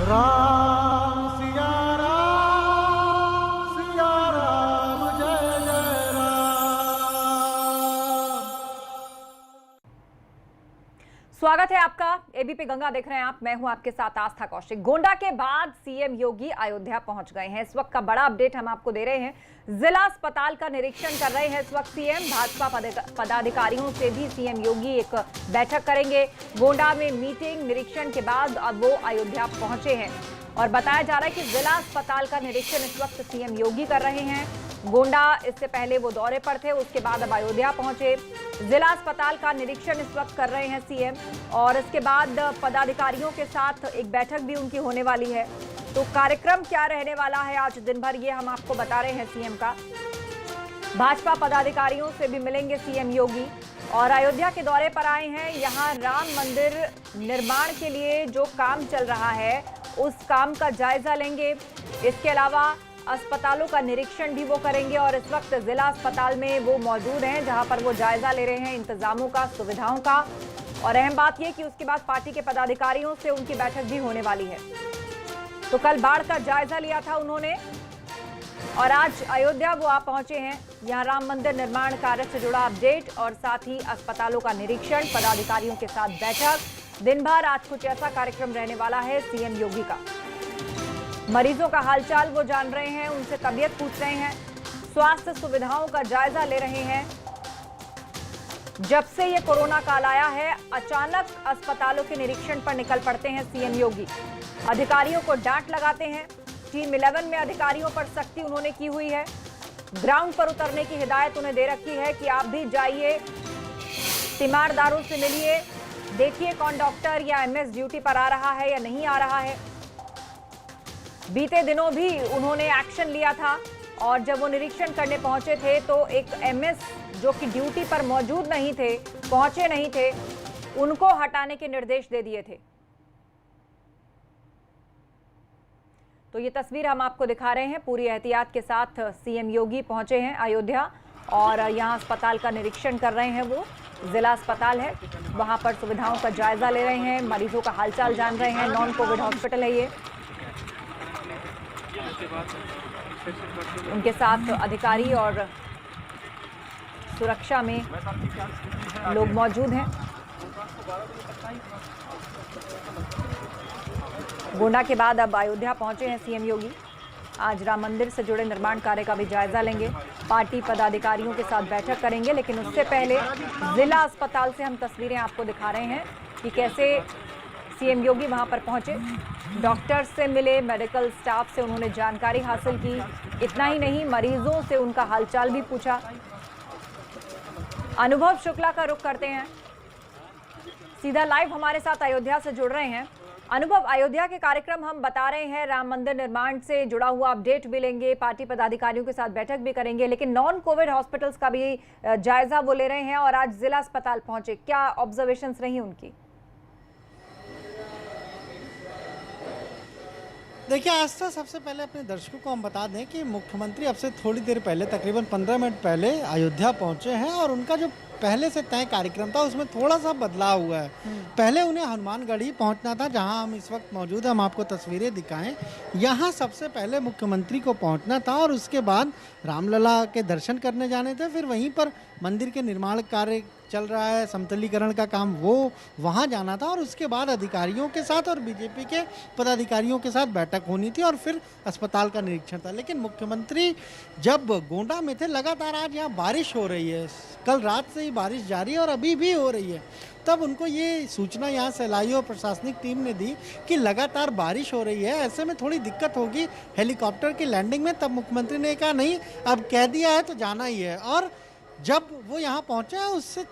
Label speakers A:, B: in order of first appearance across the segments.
A: राम सिया राम जय जय राम।
B: स्वागत है आपका एबीपी गंगा देख रहे हैं आप। मैं हूं आपके साथ आस्था कौशिक। गोंडा के बाद सीएम योगी अयोध्या पहुंच गए हैं। इस वक्त का बड़ा अपडेट हम आपको दे रहे हैं। जिला अस्पताल का निरीक्षण कर रहे हैं इस वक्त सीएम। भाजपा पदाधिकारियों से भी सीएम योगी एक बैठक करेंगे। गोंडा में मीटिंग निरीक्षण के बाद अब वो अयोध्या पहुंचे हैं और बताया जा रहा है कि जिला अस्पताल का निरीक्षण इस वक्त सीएम योगी कर रहे हैं। गोंडा इससे पहले वो दौरे पर थे, उसके बाद अब अयोध्या पहुंचे। जिला अस्पताल का निरीक्षण इस वक्त कर रहे हैं सीएम और इसके बाद पदाधिकारियों के साथ एक बैठक भी उनकी होने वाली है। तो कार्यक्रम क्या रहने वाला है आज दिन भर, ये हम आपको बता रहे हैं सीएम का। भाजपा पदाधिकारियों से भी मिलेंगे सीएम योगी और अयोध्या के दौरे पर आए हैं। यहाँ राम मंदिर निर्माण के लिए जो काम चल रहा है उस काम का जायजा लेंगे। इसके अलावा अस्पतालों का निरीक्षण भी वो करेंगे और इस वक्त जिला अस्पताल में वो मौजूद हैं जहां पर वो जायजा ले रहे हैं इंतजामों का, सुविधाओं का। और अहम बात यह कि उसके बाद पार्टी के पदाधिकारियों से उनकी बैठक भी होने वाली है। तो कल बाढ़ का जायजा लिया था उन्होंने और आज अयोध्या वो आप पहुंचे हैं। यहाँ राम मंदिर निर्माण कार्य से जुड़ा अपडेट और साथ ही अस्पतालों का निरीक्षण, पदाधिकारियों के साथ बैठक। दिन भर आज कुछ ऐसा कार्यक्रम रहने वाला है सीएम योगी का। मरीजों का हालचाल वो जान रहे हैं, उनसे तबीयत पूछ रहे हैं, स्वास्थ्य सुविधाओं का जायजा ले रहे हैं। जब से ये कोरोना काल आया है अचानक अस्पतालों के निरीक्षण पर निकल पड़ते हैं सीएम योगी। अधिकारियों को डांट लगाते हैं। टीम 11 में अधिकारियों पर सख्ती उन्होंने की हुई है। ग्राउंड पर उतरने की हिदायत उन्हें दे रखी है कि आप भी जाइए, तीमारदारों से मिलिए, देखिए कौन डॉक्टर या एमएस ड्यूटी पर आ रहा है या नहीं आ रहा है। बीते दिनों भी उन्होंने एक्शन लिया था और जब वो निरीक्षण करने पहुंचे थे तो एक एमएस जो कि ड्यूटी पर मौजूद नहीं थे, पहुंचे नहीं थे, उनको हटाने के निर्देश दे दिए थे। तो ये तस्वीर हम आपको दिखा रहे हैं। पूरी एहतियात के साथ सीएम योगी पहुंचे हैं अयोध्या और यहाँ अस्पताल का निरीक्षण कर रहे हैं। वो जिला अस्पताल है, वहां पर सुविधाओं का जायजा ले रहे हैं, मरीजों का हालचाल जान रहे हैं। नॉन कोविड हॉस्पिटल है ये। उनके साथ अधिकारी और सुरक्षा में लोग मौजूद हैं। गोंडा के बाद अब अयोध्या पहुंचे हैं सीएम योगी। आज राम मंदिर से जुड़े निर्माण कार्य का भी जायजा लेंगे, पार्टी पदाधिकारियों के साथ बैठक करेंगे। लेकिन उससे पहले जिला अस्पताल से हम तस्वीरें आपको दिखा रहे हैं कि कैसे सीएम योगी वहां पर पहुंचे, डॉक्टर से मिले, मेडिकल स्टाफ से उन्होंने जानकारी हासिल की। इतना ही नहीं, मरीजों से उनका हालचाल भी पूछा। अनुभव शुक्ला का रुख करते हैं, सीधा लाइव हमारे साथ अयोध्या से जुड़ रहे हैं। अनुभव, अयोध्या के कार्यक्रम हम बता रहे हैं, राम मंदिर निर्माण से जुड़ा हुआ अपडेट भी लेंगे, पार्टी पदाधिकारियों के साथ बैठक भी करेंगे, लेकिन नॉन कोविड हॉस्पिटल्स का भी जायजा वो ले रहे हैं और आज जिला अस्पताल पहुंचे। क्या ऑब्जर्वेशंस रही उनकी?
C: देखिए आस्था, सबसे पहले अपने दर्शकों को हम बता दें कि मुख्यमंत्री अब से थोड़ी देर पहले, तकरीबन 15 मिनट पहले अयोध्या पहुंचे हैं और उनका जो पहले से तय कार्यक्रम था उसमें थोड़ा सा बदलाव हुआ है। पहले उन्हें हनुमानगढ़ी पहुंचना था जहां हम इस वक्त मौजूद हैं। हम आपको तस्वीरें दिखाएं। यहां सबसे पहले मुख्यमंत्री को पहुंचना था और उसके बाद रामलला के दर्शन करने जाने थे। फिर वहीं पर मंदिर के निर्माण कार्य चल रहा है, समतलीकरण का काम, वो वहाँ जाना था और उसके बाद अधिकारियों के साथ और बीजेपी के पदाधिकारियों के साथ बैठक होनी थी और फिर अस्पताल का निरीक्षण था। लेकिन मुख्यमंत्री जब गोंडा में थे, लगातार आज यहाँ बारिश हो रही है, कल रात से ही बारिश जारी है और अभी भी हो रही है। तब उनको ये सूचना यहाँ सैलाइयों और प्रशासनिक टीम ने दी कि लगातार बारिश हो रही है, ऐसे में थोड़ी दिक्कत होगी हेलीकॉप्टर की लैंडिंग में। तब मुख्यमंत्री ने कहा नहीं, अब कह दिया है तो जाना ही है। और जब वो यहाँ पहुँचे उससे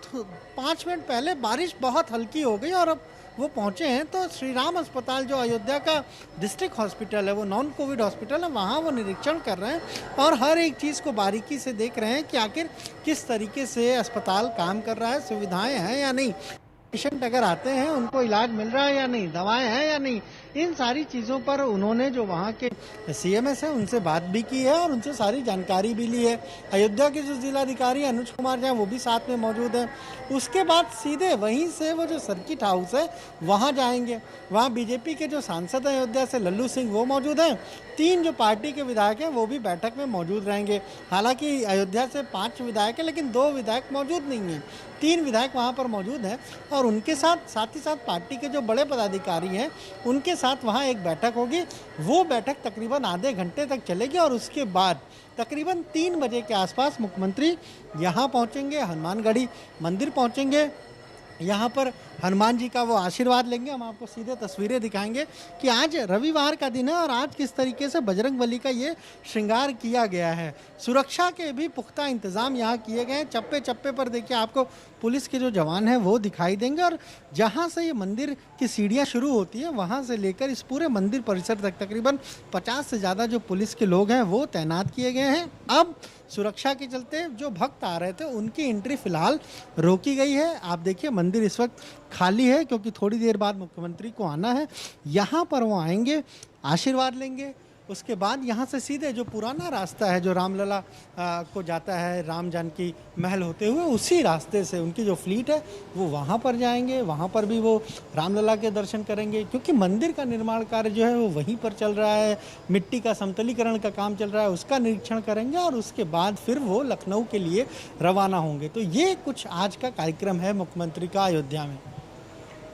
C: 5 मिनट पहले बारिश बहुत हल्की हो गई और अब वो पहुँचे हैं तो श्री राम अस्पताल जो अयोध्या का डिस्ट्रिक्ट हॉस्पिटल है, वो नॉन कोविड हॉस्पिटल है, वहाँ वो निरीक्षण कर रहे हैं और हर एक चीज़ को बारीकी से देख रहे हैं कि आखिर किस तरीके से अस्पताल काम कर रहा है, सुविधाएं हैं या नहीं, पेशेंट अगर आते हैं उनको इलाज मिल रहा है या नहीं, दवाएं हैं या नहीं, इन सारी चीज़ों पर उन्होंने जो वहाँ के सीएमएस है उनसे बात भी की है और उनसे सारी जानकारी भी ली है। अयोध्या के जो जिलाधिकारी अनुज कुमार झा वो भी साथ में मौजूद हैं। उसके बाद सीधे वहीं से वो जो सर्किट हाउस है वहाँ जाएंगे। वहाँ बीजेपी के जो सांसद हैं अयोध्या से लल्लू सिंह वो मौजूद हैं। 3 जो पार्टी के विधायक हैं वो भी बैठक में मौजूद रहेंगे। हालांकि अयोध्या से 5 विधायक हैं लेकिन 2 विधायक मौजूद नहीं हैं। 3 विधायक वहाँ पर मौजूद हैं और उनके साथ ही साथ पार्टी के जो बड़े पदाधिकारी हैं उनके साथ वहाँ एक बैठक होगी। वो बैठक तकरीबन आधे घंटे तक चलेगी और उसके बाद तकरीबन 3 बजे के आसपास मुख्यमंत्री यहाँ पहुँचेंगे, हनुमानगढ़ी मंदिर पहुँचेंगे। यहाँ पर हनुमान जी का वो आशीर्वाद लेंगे। हम आपको सीधे तस्वीरें दिखाएंगे कि आज रविवार का दिन है और आज किस तरीके से बजरंगबली का ये श्रृंगार किया गया है। सुरक्षा के भी पुख्ता इंतजाम यहाँ किए गए हैं। चप्पे चप्पे पर देखिए आपको पुलिस के जो जवान हैं वो दिखाई देंगे और जहाँ से ये मंदिर की सीढ़ियाँ शुरू होती है वहाँ से लेकर इस पूरे मंदिर परिसर तक तकरीबन 50 से ज़्यादा जो पुलिस के लोग हैं वो तैनात किए गए हैं। अब सुरक्षा के चलते जो भक्त आ रहे थे उनकी एंट्री फिलहाल रोकी गई है। आप देखिए मंदिर इस वक्त खाली है क्योंकि थोड़ी देर बाद मुख्यमंत्री को आना है। यहाँ पर वो आएंगे, आशीर्वाद लेंगे। उसके बाद यहाँ से सीधे जो पुराना रास्ता है जो रामलला को जाता है राम जानकी महल होते हुए, उसी रास्ते से उनकी जो फ्लीट है वो वहाँ पर जाएंगे। वहाँ पर भी वो रामलला के दर्शन करेंगे क्योंकि मंदिर का निर्माण कार्य जो है वो वहीं पर चल रहा है। मिट्टी का समतलीकरण का काम चल रहा है, उसका निरीक्षण करेंगे और उसके बाद फिर वो लखनऊ के लिए रवाना होंगे। तो ये कुछ आज का कार्यक्रम है मुख्यमंत्री का अयोध्या में।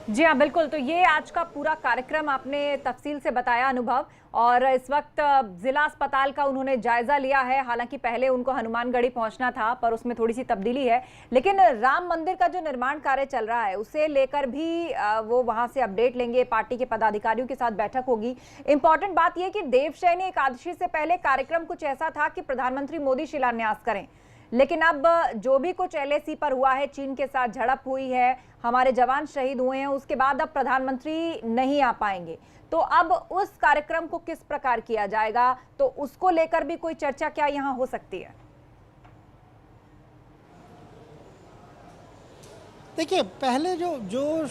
B: जी हाँ, बिल्कुल। तो ये आज का पूरा कार्यक्रम आपने तफसील से बताया अनुभव, और इस वक्त जिला अस्पताल का उन्होंने जायजा लिया है। हालांकि पहले उनको हनुमानगढ़ी पहुंचना था पर उसमें थोड़ी सी तब्दीली है, लेकिन राम मंदिर का जो निर्माण कार्य चल रहा है उसे लेकर भी वो वहां से अपडेट लेंगे। पार्टी के पदाधिकारियों के साथ बैठक होगी। इंपॉर्टेंट बात यह कि देवशयनी एकादशी से पहले कार्यक्रम कुछ ऐसा था कि प्रधानमंत्री मोदी शिलान्यास करें, लेकिन अब जो भी कुछ LAC पर हुआ है, चीन के साथ झड़प हुई है, हमारे जवान शहीद हुए हैं, उसके बाद अब प्रधानमंत्री नहीं आ पाएंगे। तो अब उस कार्यक्रम को किस प्रकार किया जाएगा, तो उसको लेकर भी कोई चर्चा क्या यहाँ हो सकती है?
C: देखिए पहले जो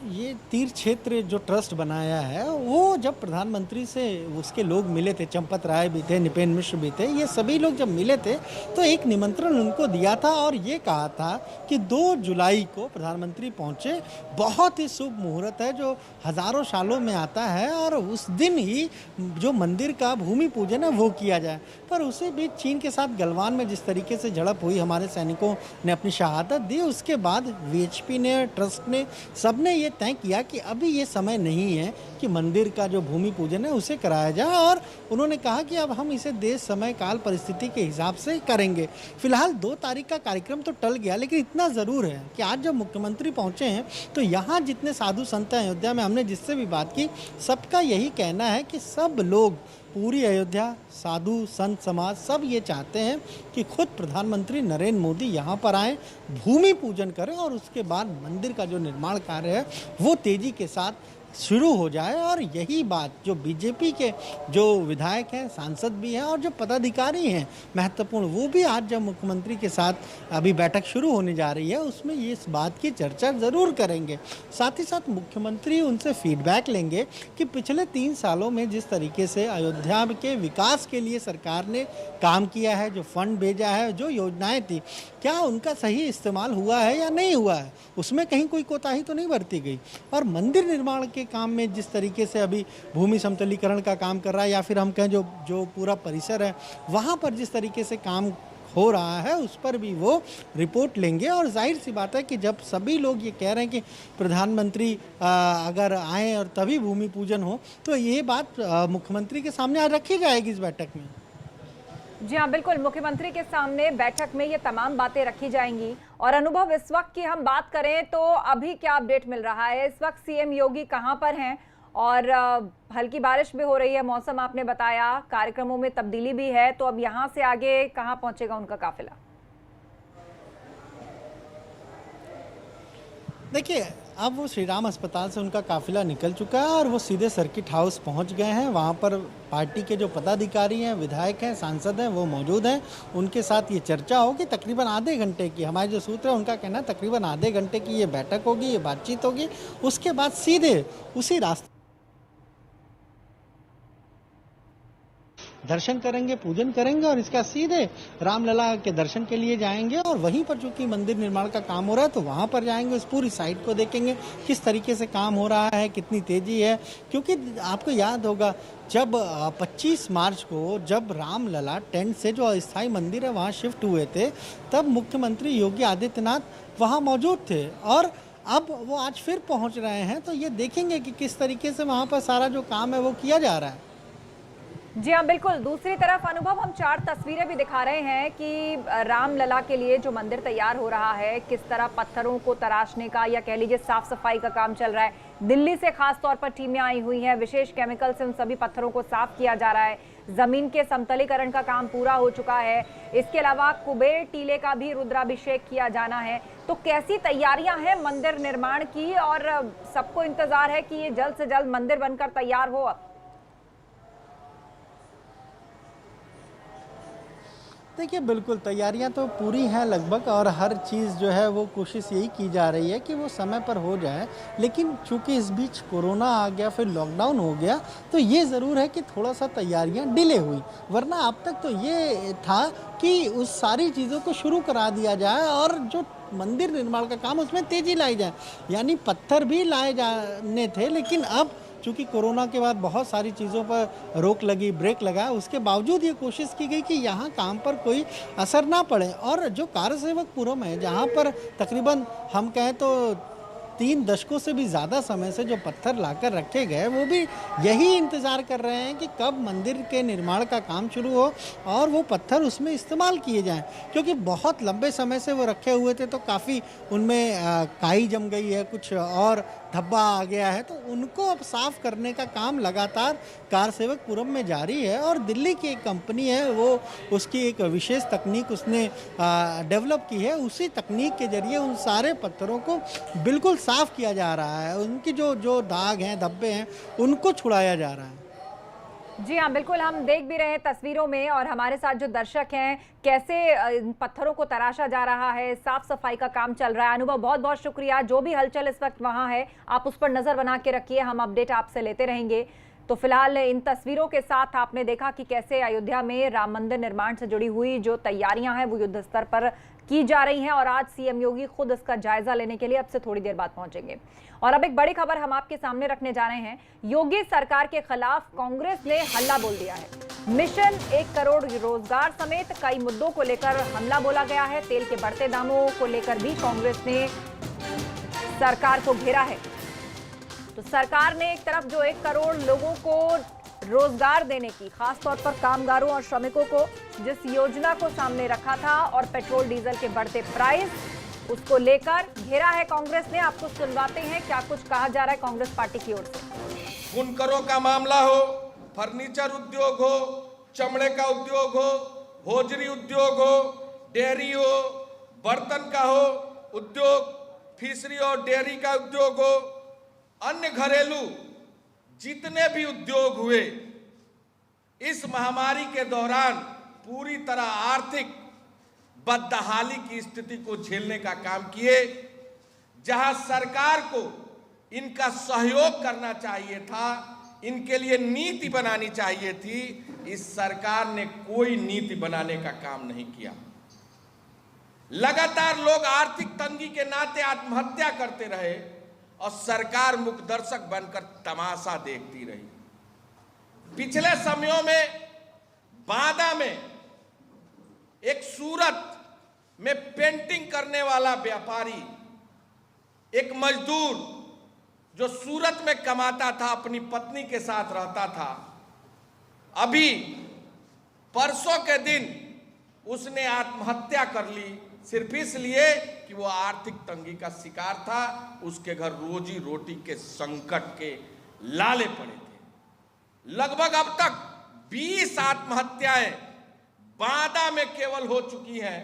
C: ये तीर्थ क्षेत्र जो ट्रस्ट बनाया है वो जब प्रधानमंत्री से उसके लोग मिले थे, चंपत राय भी थे, निपेन मिश्र भी थे, ये सभी लोग जब मिले थे तो एक निमंत्रण उनको दिया था और ये कहा था कि 2 जुलाई को प्रधानमंत्री पहुंचे। बहुत ही शुभ मुहूर्त है जो हज़ारों सालों में आता है और उस दिन ही जो मंदिर का भूमि पूजन है वो किया जाए। पर उसी बीच चीन के साथ गलवान में जिस तरीके से झड़प हुई, हमारे सैनिकों ने अपनी शहादत दी, उसके बाद VHP ने, ट्रस्ट ने, सब ने ये तय किया कि अभी ये समय नहीं है कि मंदिर का जो भूमि पूजन है उसे कराया जाए और उन्होंने कहा कि अब हम इसे देश, समय, काल, परिस्थिति के हिसाब से करेंगे। फिलहाल 2 तारीख का कार्यक्रम तो टल गया, लेकिन इतना ज़रूर है कि आज जब मुख्यमंत्री पहुंचे हैं तो यहाँ जितने साधु संत हैं अयोध्या में, हमने जिससे भी बात की, सबका यही कहना है कि सब लोग, पूरी अयोध्या, साधु संत समाज, सब ये चाहते हैं कि खुद प्रधानमंत्री नरेंद्र मोदी यहाँ पर आएँ, भूमि पूजन करें और उसके बाद मंदिर का जो निर्माण कार्य है वो तेज़ी के साथ शुरू हो जाए। और यही बात जो बीजेपी के जो विधायक हैं, सांसद भी हैं और जो पदाधिकारी हैं महत्वपूर्ण, वो भी आज जब मुख्यमंत्री के साथ अभी बैठक शुरू होने जा रही है उसमें ये इस बात की चर्चा ज़रूर करेंगे। साथ ही साथ मुख्यमंत्री उनसे फीडबैक लेंगे कि पिछले 3 सालों में जिस तरीके से अयोध्या के विकास के लिए सरकार ने काम किया है, जो फंड भेजा है, जो योजनाएँ थी, क्या उनका सही इस्तेमाल हुआ है या नहीं हुआ है, उसमें कहीं कोई कोताही तो नहीं बरती गई। और मंदिर निर्माण के काम में जिस तरीके से अभी भूमि समतलीकरण का काम कर रहा है या फिर हम कहें जो पूरा परिसर है वहाँ पर जिस तरीके से काम हो रहा है उस पर भी वो रिपोर्ट लेंगे। और जाहिर सी बात है कि जब सभी लोग ये कह रहे हैं कि प्रधानमंत्री अगर आए और तभी भूमि पूजन हो, तो ये बात मुख्यमंत्री के सामने आज रखी जाएगी इस बैठक में।
B: जी हाँ, बिल्कुल। मुख्यमंत्री के सामने बैठक में ये तमाम बातें रखी जाएंगी। और अनुभव, इस वक्त की हम बात करें तो अभी क्या अपडेट मिल रहा है? इस वक्त CM योगी कहां पर हैं? और हल्की बारिश भी हो रही है, मौसम आपने बताया, कार्यक्रमों में तब्दीली भी है, तो अब यहां से आगे कहां पहुंचेगा उनका काफिला?
C: देखिए अब वो श्री राम अस्पताल से उनका काफिला निकल चुका है और वो सीधे सर्किट हाउस पहुंच गए हैं। वहां पर पार्टी के जो पदाधिकारी हैं, विधायक हैं, सांसद हैं, वो मौजूद हैं। उनके साथ ये चर्चा होगी तकरीबन आधे घंटे की। हमारे जो सूत्र है उनका कहना है तकरीबन आधे घंटे की ये बैठक होगी, ये बातचीत होगी। उसके बाद सीधे उसी रास्ते दर्शन करेंगे, पूजन करेंगे और इसका सीधे रामलला के दर्शन के लिए जाएंगे। और वहीं पर चूंकि मंदिर निर्माण का काम हो रहा है तो वहां पर जाएंगे, उस पूरी साइट को देखेंगे किस तरीके से काम हो रहा है, कितनी तेजी है। क्योंकि आपको याद होगा जब 25 मार्च को जब रामलला टेंट से जो अस्थायी मंदिर है वहाँ शिफ्ट हुए थे, तब मुख्यमंत्री योगी आदित्यनाथ वहाँ मौजूद थे और अब वो आज फिर पहुँच रहे हैं। तो ये देखेंगे कि किस तरीके से वहाँ पर सारा जो काम है वो किया जा रहा है।
B: जी हाँ, बिल्कुल। दूसरी तरफ अनुभव, हम 4 तस्वीरें भी दिखा रहे हैं कि रामलला के लिए जो मंदिर तैयार हो रहा है, किस तरह पत्थरों को तराशने का या कह लीजिए साफ सफाई का काम चल रहा है। दिल्ली से खास तौर पर टीमें आई हुई हैं, विशेष केमिकल से उन सभी पत्थरों को साफ किया जा रहा है। जमीन के समतलीकरण का काम पूरा हो चुका है। इसके अलावा कुबेर टीले का भी रुद्राभिषेक किया जाना है। तो कैसी तैयारियां हैं मंदिर निर्माण की, और सबको इंतजार है कि ये जल्द से जल्द मंदिर बनकर तैयार हो।
C: देखिए, बिल्कुल तैयारियां तो पूरी हैं लगभग, और हर चीज़ जो है वो कोशिश यही की जा रही है कि वो समय पर हो जाए। लेकिन चूंकि इस बीच कोरोना आ गया, फिर लॉकडाउन हो गया, तो ये ज़रूर है कि थोड़ा सा तैयारियां डिले हुई। वरना अब तक तो ये था कि उस सारी चीज़ों को शुरू करा दिया जाए और जो मंदिर निर्माण का काम उसमें तेज़ी लाई जाए। यानी पत्थर भी लाए जाने थे, लेकिन अब चूँकि कोरोना के बाद बहुत सारी चीज़ों पर रोक लगी, ब्रेक लगा, उसके बावजूद ये कोशिश की गई कि यहाँ काम पर कोई असर ना पड़े। और जो कार्यसेवकपुरम है, जहाँ पर तकरीबन हम कहें तो 3 दशकों से भी ज़्यादा समय से जो पत्थर लाकर रखे गए, वो भी यही इंतज़ार कर रहे हैं कि कब मंदिर के निर्माण का काम शुरू हो और वो पत्थर उसमें इस्तेमाल किए जाएं। क्योंकि बहुत लंबे समय से वो रखे हुए थे, तो काफ़ी उनमें काई जम गई है, कुछ और धब्बा आ गया है, तो उनको अब साफ करने का काम लगातार कार्यसेवकपुरम में जारी है। और दिल्ली की एक कंपनी है, वो उसकी एक विशेष तकनीक उसने डेवलप की है। उसी तकनीक के जरिए उन सारे पत्थरों को बिल्कुल साफ किया जा रहा है, उनकी जो दाग हैं, धब्बे हैं, उनको छुड़ाया जा रहा है।
B: जी हाँ, बिल्कुल। हम देख भी रहे हैं तस्वीरों में, और हमारे साथ जो दर्शक हैं, कैसे इन पत्थरों को तराशा जा रहा है, साफ सफाई का काम चल रहा है। अनुभव, बहुत बहुत शुक्रिया। जो भी हलचल इस वक्त वहाँ है, आप उस पर नजर बना के रखिए, हम अपडेट आपसे लेते रहेंगे। तो फिलहाल इन तस्वीरों के साथ आपने देखा कि कैसे अयोध्या में राम मंदिर निर्माण से जुड़ी हुई जो तैयारियां हैं वो युद्ध स्तर पर की जा रही हैं, और आज सीएम योगी खुद इसका जायजा लेने के लिए अब से थोड़ी देर बाद पहुंचेंगे। और अब एक बड़ी खबर हम आपके सामने रखने जा रहे हैं। योगी सरकार के खिलाफ कांग्रेस ने हल्ला बोल दिया है। मिशन 1 करोड़ रोजगार समेत कई मुद्दों को लेकर हमला बोला गया है। तेल के बढ़ते दामों को लेकर भी कांग्रेस ने सरकार को घेरा है। तो सरकार ने एक तरफ जो 1 करोड़ लोगों को रोजगार देने की, खासतौर पर कामगारों और श्रमिकों को, जिस योजना को सामने रखा था, और पेट्रोल डीजल के बढ़ते प्राइस, उसको लेकर घेरा है कांग्रेस ने। आपको सुनवाते हैं क्या कुछ कहा जा रहा है कांग्रेस पार्टी की ओर से।
D: बुनकरों का मामला हो, फर्नीचर उद्योग हो, चमड़े का उद्योग हो, होजरी उद्योग हो, डेयरी हो, बर्तन का हो उद्योग, फिशरी और डेयरी का उद्योग हो, अन्य घरेलू जितने भी उद्योग हुए, इस महामारी के दौरान पूरी तरह आर्थिक बदहाली की स्थिति को झेलने का काम किए। जहां सरकार को इनका सहयोग करना चाहिए था, इनके लिए नीति बनानी चाहिए थी, इस सरकार ने कोई नीति बनाने का काम नहीं किया। लगातार लोग आर्थिक तंगी के नाते आत्महत्या करते रहे और सरकार मुखदर्शक बनकर तमाशा देखती रही। पिछले समयों में बांदा में एक सूरत में पेंटिंग करने वाला व्यापारी, एक मजदूर जो सूरत में कमाता था, अपनी पत्नी के साथ रहता था, अभी परसों के दिन उसने आत्महत्या कर ली, सिर्फ इसलिए कि वो आर्थिक तंगी का शिकार था। उसके घर रोजी रोटी के संकट के लाले पड़े थे। लगभग अब तक 20 आत्महत्याएं बांदा में केवल हो चुकी हैं,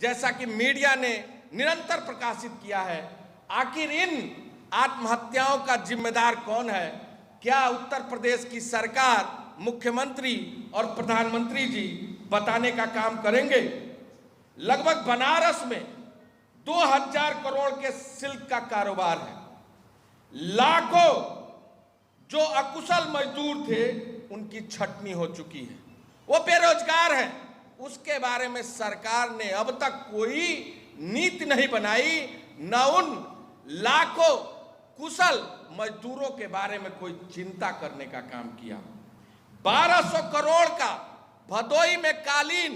D: जैसा कि मीडिया ने निरंतर प्रकाशित किया है। आखिर इन आत्महत्याओं का जिम्मेदार कौन है? क्या उत्तर प्रदेश की सरकार, मुख्यमंत्री और प्रधानमंत्री जी बताने का काम करेंगे? लगभग बनारस में 2000 करोड़ के सिल्क का कारोबार है। लाखों जो अकुशल मजदूर थे, उनकी छटनी हो चुकी है। वो बेरोजगार हैं, उसके बारे में सरकार ने अब तक कोई नीति नहीं बनाई, न उन लाखों कुशल मजदूरों के बारे में कोई चिंता करने का काम किया। 1200 करोड़ का भदोई में कालीन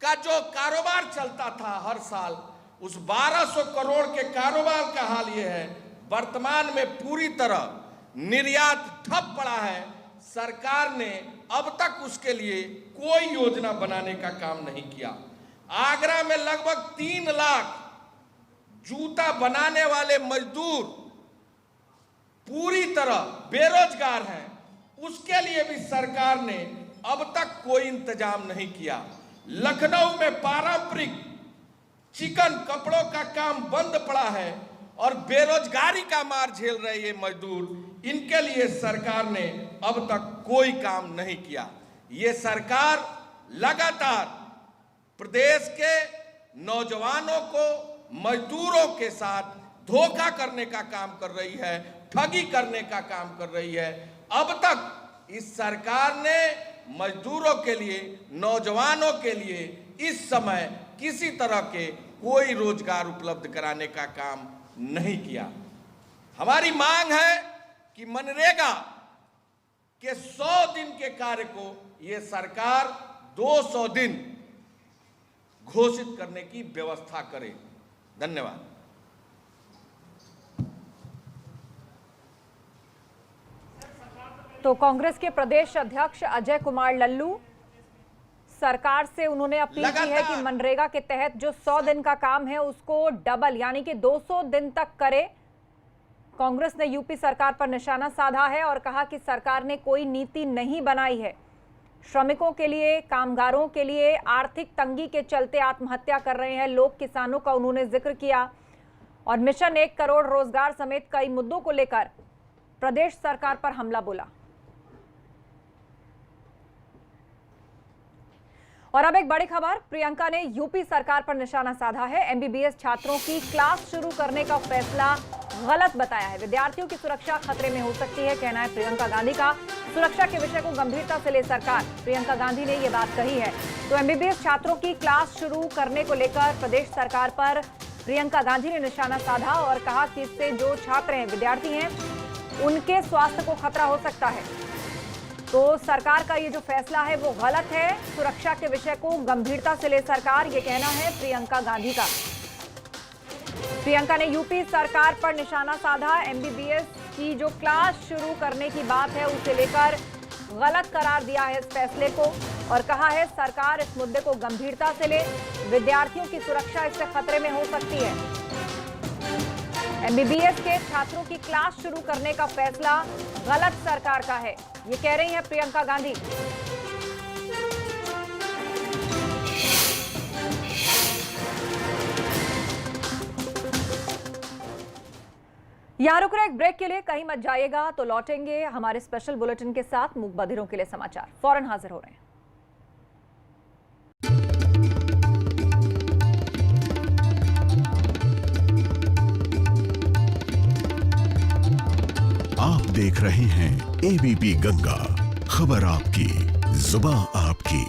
D: का जो कारोबार चलता था हर साल, उस 1200 करोड़ के कारोबार का हाल यह है वर्तमान में पूरी तरह निर्यात ठप पड़ा है। सरकार ने अब तक उसके लिए कोई योजना बनाने का काम नहीं किया। आगरा में लगभग 3 लाख जूता बनाने वाले मजदूर पूरी तरह बेरोजगार हैं, उसके लिए भी सरकार ने अब तक कोई इंतजाम नहीं किया। लखनऊ में पारंपरिक चिकन कपड़ों का काम बंद पड़ा है और बेरोजगारी का मार झेल रहे ये मजदूर, इनके लिए सरकार ने अब तक कोई काम नहीं किया। ये सरकार लगातार प्रदेश के नौजवानों को मजदूरों के साथ धोखा करने का काम कर रही है, ठगी करने का काम कर रही है। अब तक इस सरकार ने मजदूरों के लिए, नौजवानों के लिए इस समय किसी तरह के कोई रोजगार उपलब्ध कराने का काम नहीं किया। हमारी मांग है कि मनरेगा के 100 दिन के कार्य को ये सरकार 200 दिन घोषित करने की व्यवस्था करे। धन्यवाद।
B: तो कांग्रेस के प्रदेश अध्यक्ष अजय कुमार लल्लू, सरकार से उन्होंने अपील की है कि मनरेगा के तहत जो 100 दिन का काम है उसको डबल यानी कि 200 दिन तक करे। कांग्रेस ने यूपी सरकार पर निशाना साधा है और कहा कि सरकार ने कोई नीति नहीं बनाई है। श्रमिकों के लिए, कामगारों के लिए आर्थिक तंगी के चलते आत्महत्या कर रहे हैं लोग, किसानों का उन्होंने जिक्र किया और मिशन 1 करोड़ रोजगार समेत कई मुद्दों को लेकर प्रदेश सरकार पर हमला बोला। और अब एक बड़ी खबर, प्रियंका ने यूपी सरकार पर निशाना साधा है। एमबीबीएस छात्रों की क्लास शुरू करने का फैसला गलत बताया है। विद्यार्थियों की सुरक्षा खतरे में हो सकती है, कहना है प्रियंका गांधी का। सुरक्षा के विषय को गंभीरता से ले सरकार, प्रियंका गांधी ने यह बात कही है। तो एमबीबीएस छात्रों की क्लास शुरू करने को लेकर प्रदेश सरकार पर प्रियंका गांधी ने निशाना साधा और कहा कि इससे जो छात्र हैं, विद्यार्थी हैं, उनके स्वास्थ्य को खतरा हो सकता है। तो सरकार का ये जो फैसला है वो गलत है। सुरक्षा के विषय को गंभीरता से ले सरकार, ये कहना है प्रियंका गांधी का। प्रियंका ने यूपी सरकार पर निशाना साधा। एमबीबीएस की जो क्लास शुरू करने की बात है उसे लेकर गलत करार दिया है इस फैसले को और कहा है सरकार इस मुद्दे को गंभीरता से ले, विद्यार्थियों की सुरक्षा इससे खतरे में हो सकती है। एमबीबीएस के छात्रों की क्लास शुरू करने का फैसला गलत सरकार का है, ये कह रही हैं प्रियंका गांधी। यहां रुक रहे एक ब्रेक के लिए, कहीं मत जाइएगा। तो लौटेंगे हमारे स्पेशल बुलेटिन के साथ। मूक बधिरों के लिए समाचार फौरन हाजिर हो रहे हैं।
E: आप देख रहे हैं एबीपी गंगा, खबर आपकी, जुबान आपकी।